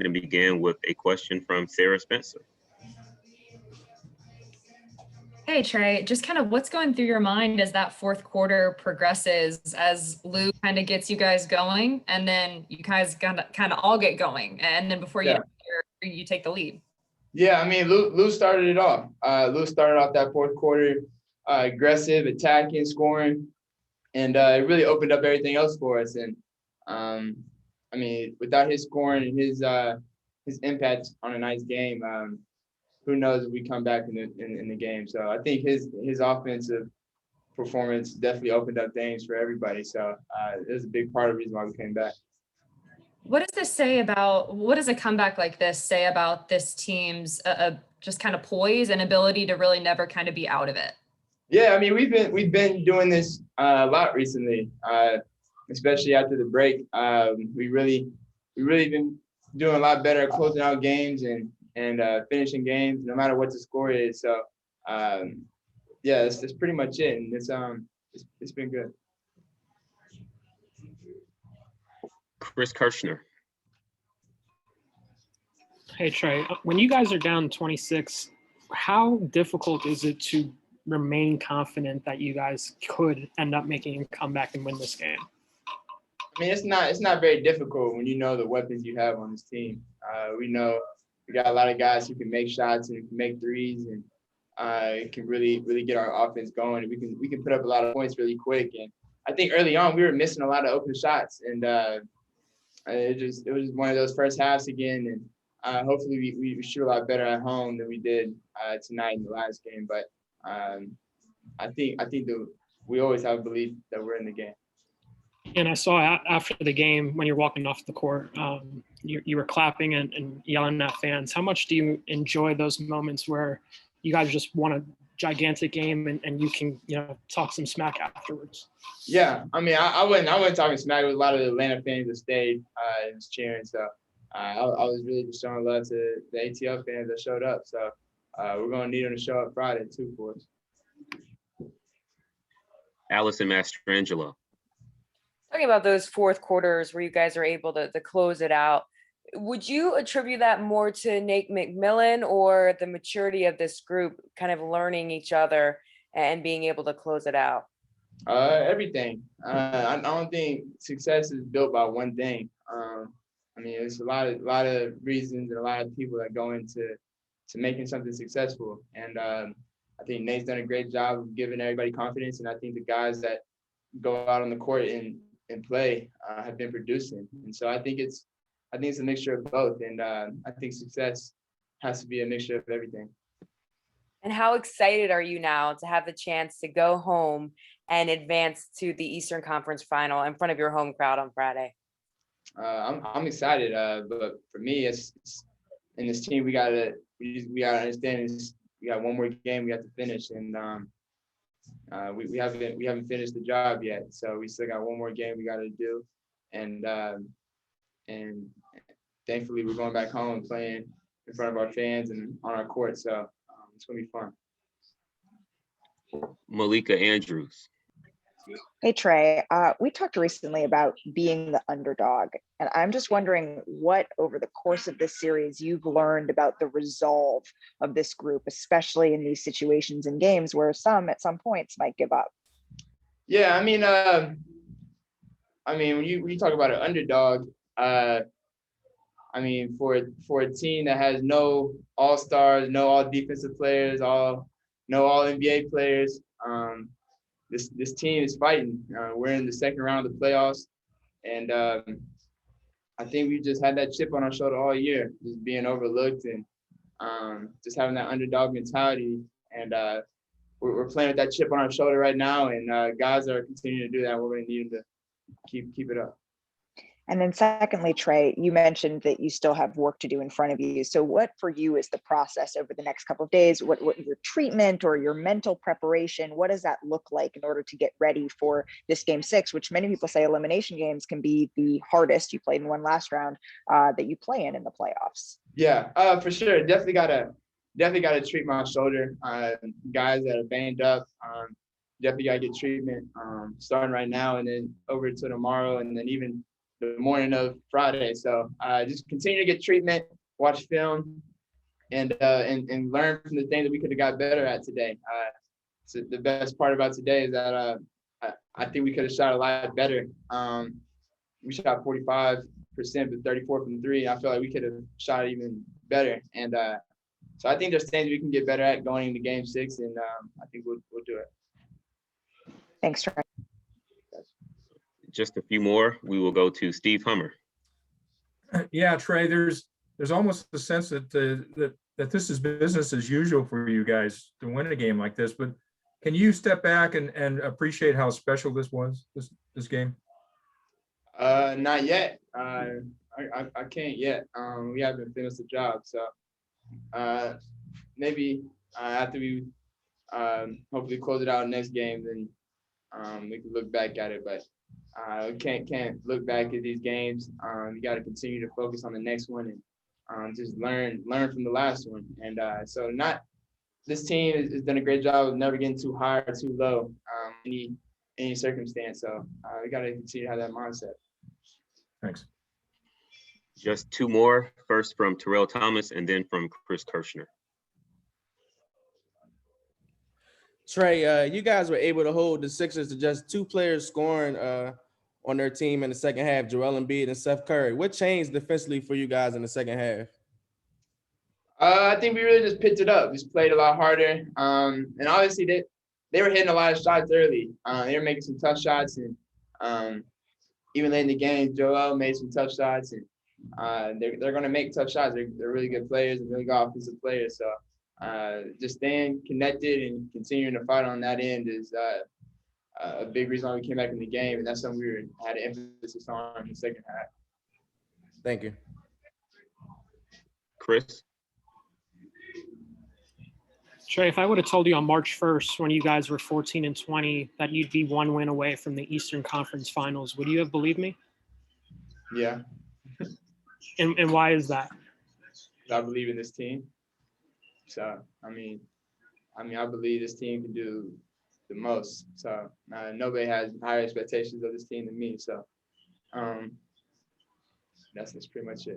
and begin with a question from Sarah Spencer. Hey, Trae, just kind of what's going through your mind as that fourth quarter progresses, as Lou kind of gets you guys going, and then you guys kind of all get going, and then before you take the lead. Yeah, I mean, Lou started it off. Lou started off that fourth quarter aggressive, attacking, scoring, and it really opened up everything else for us. And I mean, without his scoring and his impact on a nice game, who knows if we come back in the game. So I think his offensive performance definitely opened up things for everybody. So it was a big part of the reason why we came back. What does a comeback like this say about this team's just kind of poise and ability to really never kind of be out of it? Yeah, I mean, we've been doing this a lot recently, especially after the break. We really been doing a lot better at closing out games and finishing games, no matter what the score is. So, yeah, that's pretty much it, and it's been good. Chris Kirschner. Hey, Trae, when you guys are down 26, how difficult is it to remain confident that you guys could end up making a comeback and win this game? I mean, it's not very difficult when you know the weapons you have on this team. We know we got a lot of guys who can make shots and can make threes, and it can really get our offense going. And we can put up a lot of points really quick. And I think early on we were missing a lot of open shots, and it was one of those first halves again. And hopefully we shoot a lot better at home than we did tonight in the last game. But I think that we always have a belief that we're in the game. And I saw after the game when you're walking off the court, you were clapping and yelling at fans. How much do you enjoy those moments where you guys just won a gigantic game and you can talk some smack afterwards? Yeah, I mean, I wasn't talking smack. There was a lot of the Atlanta fans that stayed and was cheering. So I was really just showing love to the ATL fans that showed up. So we're gonna need them to show up Friday too for us. Allison Mastrangelo. Talking about those fourth quarters where you guys are able to close it out, would you attribute that more to Nate McMillan or the maturity of this group kind of learning each other and being able to close it out? Everything. I don't think success is built by one thing. I mean, there's a lot of reasons and a lot of people that go into making something successful. And I think Nate's done a great job of giving everybody confidence. And I think the guys that go out on the court and play have been producing. And so I think it's a mixture of both. And I think success has to be a mixture of everything. And how excited are you now to have the chance to go home and advance to the Eastern Conference Final in front of your home crowd on Friday? I'm excited, but for me, it's in this team we gotta understand is we got one more game we have to finish, and we haven't finished the job yet, so we still got one more game we got to do, and thankfully we're going back home and playing in front of our fans and on our court, so it's gonna be fun. Malika Andrews. Hey, Trae, we talked recently about being the underdog, and I'm just wondering what over the course of this series you've learned about the resolve of this group, especially in these situations in games where some at some points might give up. Yeah, I mean, when you talk about an underdog, I mean, for a team that has no all-stars, no all defensive players, no all NBA players, this team is fighting. We're in the second round of the playoffs, and I think we just had that chip on our shoulder all year, just being overlooked and just having that underdog mentality. And we're playing with that chip on our shoulder right now, and guys are continuing to do that. We're going to need them to keep it up. And then secondly, Trae, you mentioned that you still have work to do in front of you. So what for you is the process over the next couple of days? What your treatment or your mental preparation, what does that look like in order to get ready for this game 6, which many people say elimination games can be the hardest, you played in one last round, that you play in the playoffs? Yeah, for sure. Definitely gotta treat my shoulder. Guys that are banged up, definitely gotta get treatment starting right now and then over to tomorrow, and then even the morning of Friday. So just continue to get treatment, watch film, and learn from the things that we could have got better at today. So the best part about today is that I think we could have shot a lot better. We shot 45%, but 34 from three. I feel like we could have shot even better. And so I think there's things we can get better at going into Game 6, and I think we'll do it. Thanks, Trae. Just a few more. We will go to Steve Hummer. Yeah, Trae, there's almost a sense that that this is business as usual for you guys to win a game like this. But can you step back and appreciate how special this was, this game? Not yet. I can't yet. We haven't finished the job, so maybe after we hopefully close it out next game, then we can look back at it. But we can't look back at these games. You got to continue to focus on the next one and just learn from the last one. And so this team has done a great job of never getting too high or too low any circumstance. So we got to continue to have that mindset. Thanks. Just two more. First from Terrell Thomas and then from Chris Kirshner. Trae, you guys were able to hold the Sixers to just two players scoring on their team in the second half, Joel Embiid and Seth Curry. What changed defensively for you guys in the second half? I think we really just picked it up. Just played a lot harder. And obviously they were hitting a lot of shots early. They were making some tough shots, and even late in the game, Joel made some tough shots, and they're going to make tough shots. They're really good players and really good offensive players. So just staying connected and continuing to fight on that end is a big reason why we came back in the game, and that's something we had emphasis on in the second half. Thank you. Chris? Trae, if I would have told you on March 1st, when you guys were 14-20, that you'd be one win away from the Eastern Conference Finals, would you have believed me? Yeah. And why is that? I believe in this team. So, I mean, I believe this team can do the most. So, nobody has higher expectations of this team than me. So, that's pretty much it.